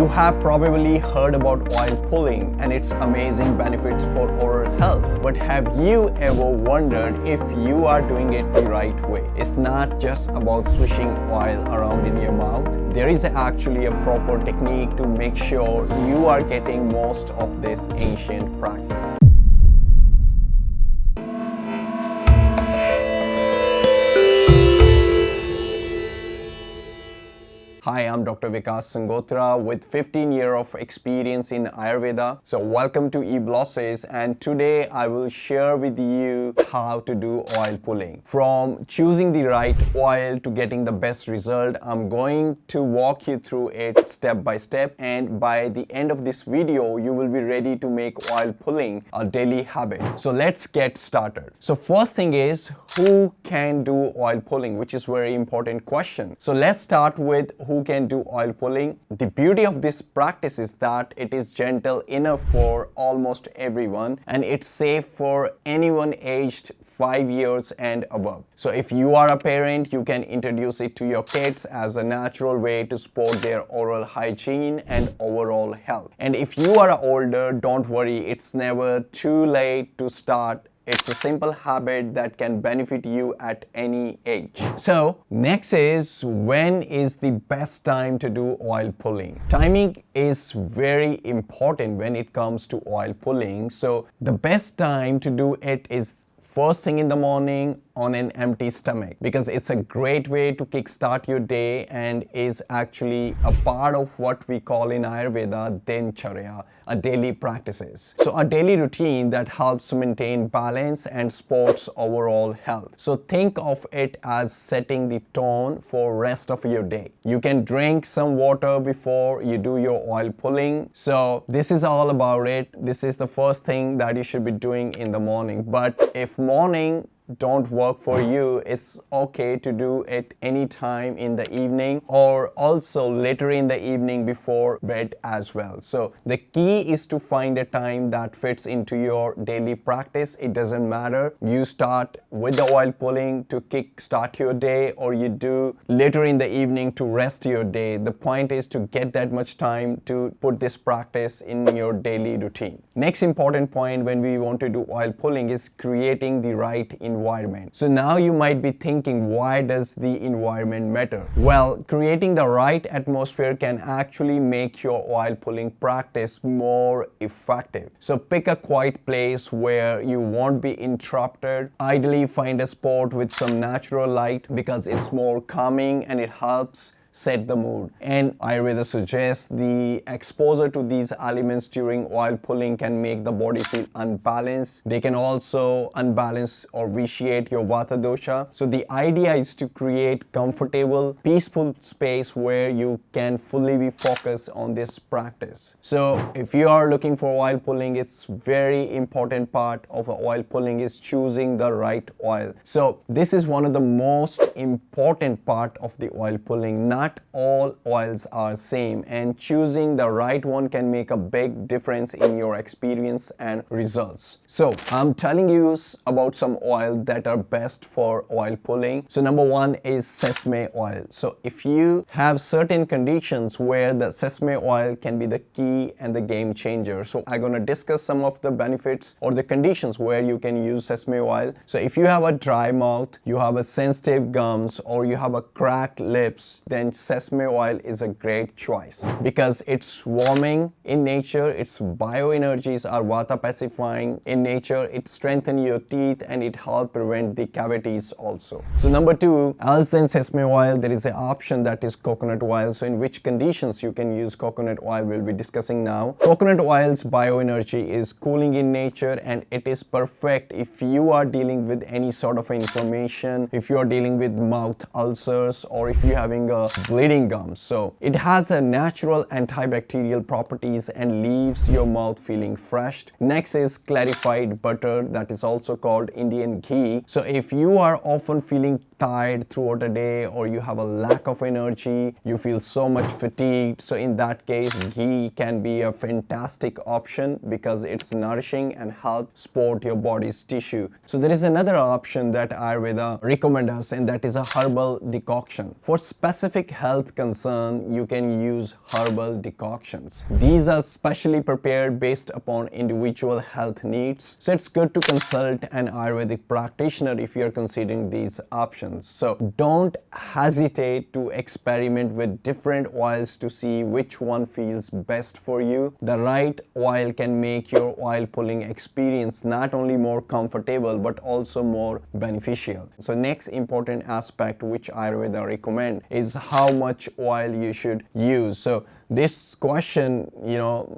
You have probably heard about oil pulling and its amazing benefits for oral health, but have you ever wondered if you are doing it the right way? It's not just about swishing oil around in your mouth. There is actually a proper technique to make sure you are getting most of this ancient practice. Hi, I'm Dr. Vikas Sangotra with 15 years of experience in Ayurveda. So welcome to eBlosis, and today I will share with you how to do oil pulling. From choosing the right oil to getting the best result, I'm going to walk you through it step by step, and by the end of this video, you will be ready to make oil pulling a daily habit. So let's get started. So first thing is, who can do oil pulling, which is very important question. So let's start with who can do oil pulling. The beauty of this practice is that it is gentle enough for almost everyone, and it's safe for anyone aged 5 years and above. So if you are a parent, you can introduce it to your kids as a natural way to support their oral hygiene and overall health. And if you are older, don't worry, it's never too late to start. It's a simple habit that can benefit you at any age. So next is, when is the best time to do oil pulling? Timing is very important when it comes to oil pulling. So the best time to do it is first thing in the morning on an empty stomach, because it's a great way to kickstart your day and is actually a part of what we call in Ayurveda Dincharya, a daily practices. So a daily routine that helps maintain balance and supports overall health. So think of it as setting the tone for rest of your day. You can drink some water before you do your oil pulling. So this is all about it. This is the first thing that you should be doing in the morning. But if morning don't work for you, it's okay to do it anytime in the evening or also later in the evening before bed as well. So the key is to find a time that fits into your daily practice. It doesn't matter. You start with the oil pulling to kick start your day, or you do later in the evening to rest your day. The point is to get that much time to put this practice in your daily routine. Next important point when we want to do oil pulling is creating the right environment. So now you might be thinking, why does the environment matter? Well, creating the right atmosphere can actually make your oil pulling practice more effective. So pick a quiet place where you won't be interrupted. Ideally find a spot with some natural light, because it's more calming and it helps set the mood. And Ayurveda suggests the exposure to these elements during oil pulling can make the body feel unbalanced. They can also unbalance or vitiate your vata dosha. So the idea is to create comfortable, peaceful space where you can fully be focused on this practice. So if you are looking for oil pulling, it's very important part of oil pulling is choosing the right oil. So this is one of the most important part of the oil pulling. Not all oils are same, and choosing the right one can make a big difference in your experience and results. So I'm telling you about some oil that are best for oil pulling. So number one is sesame oil. So if you have certain conditions where the sesame oil can be the key and the game changer. So I'm gonna discuss some of the benefits or the conditions where you can use sesame oil. So if you have a dry mouth, you have a sensitive gums, or you have a cracked lips, then sesame oil is a great choice because it's warming in nature, its bioenergies are vata pacifying in nature, it strengthens your teeth and it helps prevent the cavities also. So number two, else than sesame oil, there is an option that is coconut oil. So in which conditions you can use coconut oil, we'll be discussing now. Coconut oil's bioenergy is cooling in nature, and it is perfect if you are dealing with any sort of inflammation, if you are dealing with mouth ulcers, or if you're having a bleeding gums. So it has a natural antibacterial properties and leaves your mouth feeling fresh. Next is clarified butter, that is also called Indian ghee. So if you are often feeling tired throughout the day, or you have a lack of energy, you feel so much fatigued, so in that case ghee can be a fantastic option because it's nourishing and helps support your body's tissue. So there is another option that Ayurveda recommends us, and that is a herbal decoction. For specific health concern, you can use herbal decoctions. These are specially prepared based upon individual health needs, so it's good to consult an Ayurvedic practitioner if you're considering these options. So don't hesitate to experiment with different oils to see which one feels best for you. The right oil can make your oil pulling experience not only more comfortable but also more beneficial. So next important aspect which Ayurveda recommend is how much oil you should use. So this question,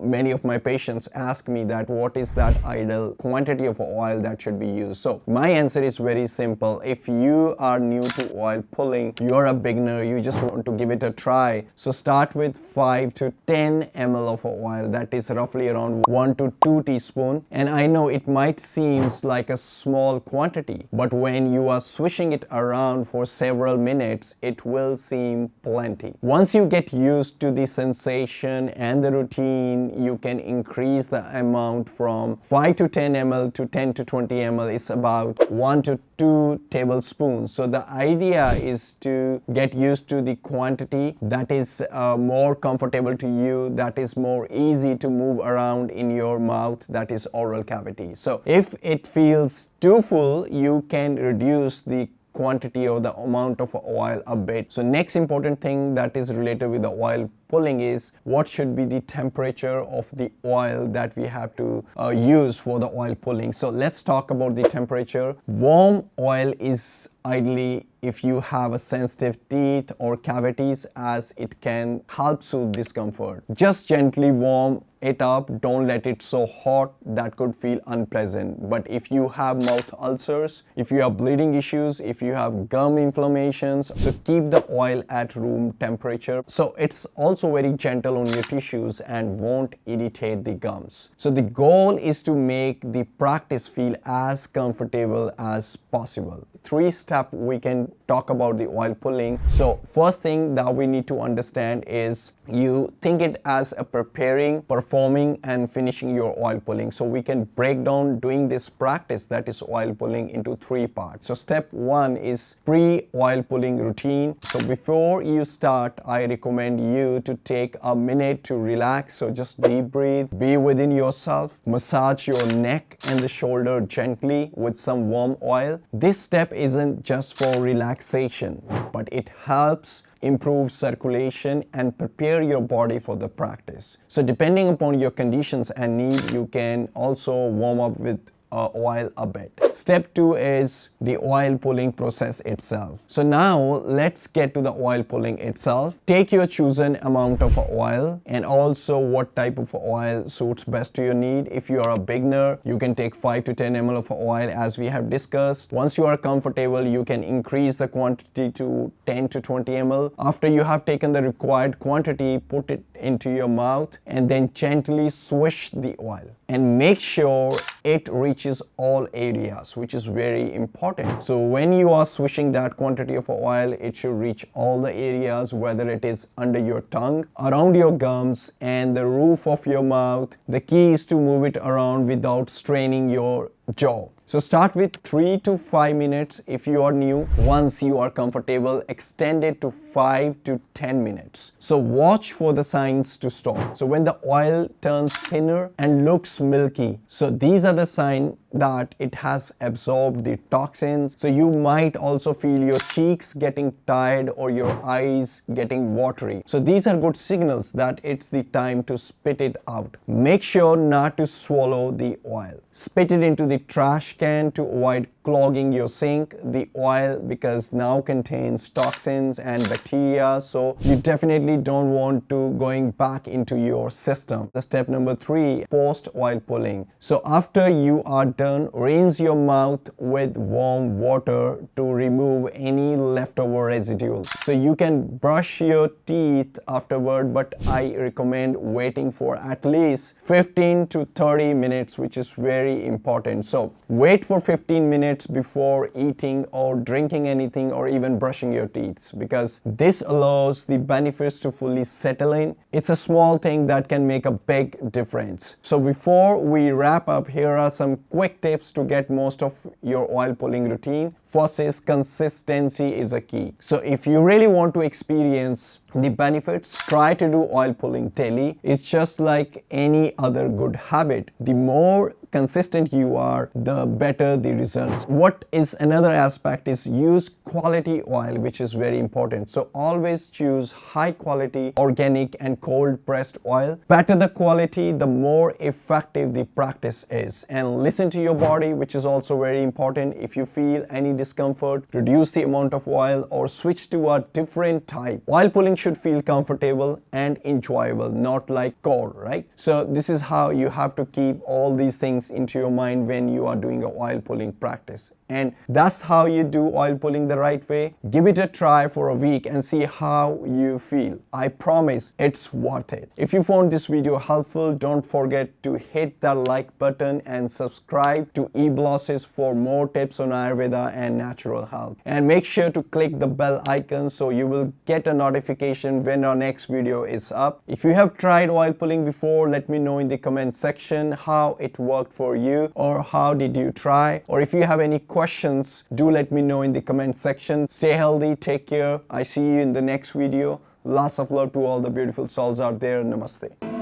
many of my patients ask me that what is that ideal quantity of oil that should be used. So my answer is very simple. If you are new to oil pulling, you're a beginner, you just want to give it a try, so start with 5 to 10 ml of oil, that is roughly around 1 to 2 teaspoons. And I know it might seem like a small quantity, but when you are swishing it around for several minutes, it will seem plenty. Once you get used to the sensation and the routine, you can increase the amount from 5 to 10 ml to 10 to 20 ml is about 1 to 2 tablespoons. So the idea is to get used to the quantity that is more comfortable to you, that is more easy to move around in your mouth, that is oral cavity. So if it feels too full, you can reduce the quantity or the amount of oil a bit. So next important thing that is related with the oil pulling is what should be the temperature of the oil that we have to use for the oil pulling. So let's talk about the temperature. Warm oil is ideally if you have a sensitive teeth or cavities, as it can help soothe discomfort. Just gently warm it up, don't let it so hot that could feel unpleasant. But if you have mouth ulcers, if you have bleeding issues, if you have gum inflammations, so keep the oil at room temperature. So it's also very gentle on your tissues and won't irritate the gums. So the goal is to make the practice feel as comfortable as possible. 3 steps we can talk about the oil pulling. So first thing that we need to understand is you think it as a preparing, performing and finishing your oil pulling. So we can break down doing this practice, that is oil pulling, into 3 parts. So step 1 is pre-oil pulling routine. So before you start, I recommend you to take a minute to relax. So just deep breathe, be within yourself, massage your neck and the shoulder gently with some warm oil. This step isn't just for relaxation, but it helps improve circulation and prepare your body for the practice. So depending upon your conditions and need, you can also warm up with oil a bit. Step 2 is the oil pulling process itself. So now let's get to the oil pulling itself. Take your chosen amount of oil and also what type of oil suits best to your need. If you are a beginner, you can take 5 to 10 ml of oil as we have discussed. Once you are comfortable, you can increase the quantity to 10 to 20 ml. After you have taken the required quantity, put it into your mouth and then gently swish the oil and make sure it reaches all areas, which is very important. So when you are swishing that quantity of oil, it should reach all the areas, whether it is under your tongue, around your gums and the roof of your mouth. The key is to move it around without straining your jaw. So start with 3 to 5 minutes if you are new. Once you are comfortable, extend it to 5 to 10 minutes. So watch for the signs to stop. So when the oil turns thinner and looks milky, so these are the signs that it has absorbed the toxins. So you might also feel your cheeks getting tired or your eyes getting watery. So these are good signals that it's the time to spit it out. Make sure not to swallow the oil. Spit it into the trash can to avoid clogging your sink. The oil, because now contains toxins and bacteria, so you definitely don't want to going back into your system. The step number 3, post oil pulling. So after you are done done, rinse your mouth with warm water to remove any leftover residue. So you can brush your teeth afterward, but I recommend waiting for at least 15 to 30 minutes, which is very important. So wait for 15 minutes before eating or drinking anything or even brushing your teeth, because this allows the benefits to fully settle in. It's a small thing that can make a big difference. So before we wrap up, here are some quick tips to get most of your oil pulling routine. First is consistency is a key. So if you really want to experience the benefits, try to do oil pulling daily. It's just like any other good habit. The more consistent you are, the better the results. What is another aspect is use quality oil, which is very important. So always choose high quality, organic and cold pressed oil. Better the quality, the more effective the practice is. And listen to your body, which is also very important. If you feel any discomfort, reduce the amount of oil or switch to a different type. Oil pulling should feel comfortable and enjoyable, not like Kaur, right? So this is how you have to keep all these things into your mind when you are doing a oil pulling practice. And that's how you do oil pulling the right way. Give it a try for a week and see how you feel. I promise it's worth it. If you found this video helpful, don't forget to hit the like button and subscribe to eBlosis for more tips on Ayurveda and natural health. And make sure to click the bell icon so you will get a notification when our next video is up. If you have tried oil pulling before, let me know in the comment section how it worked for you, or how did you try, or if you have any questions, do let me know in the comment section. Stay healthy, take care. I see you in the next video. Lots of love to all the beautiful souls out there. Namaste.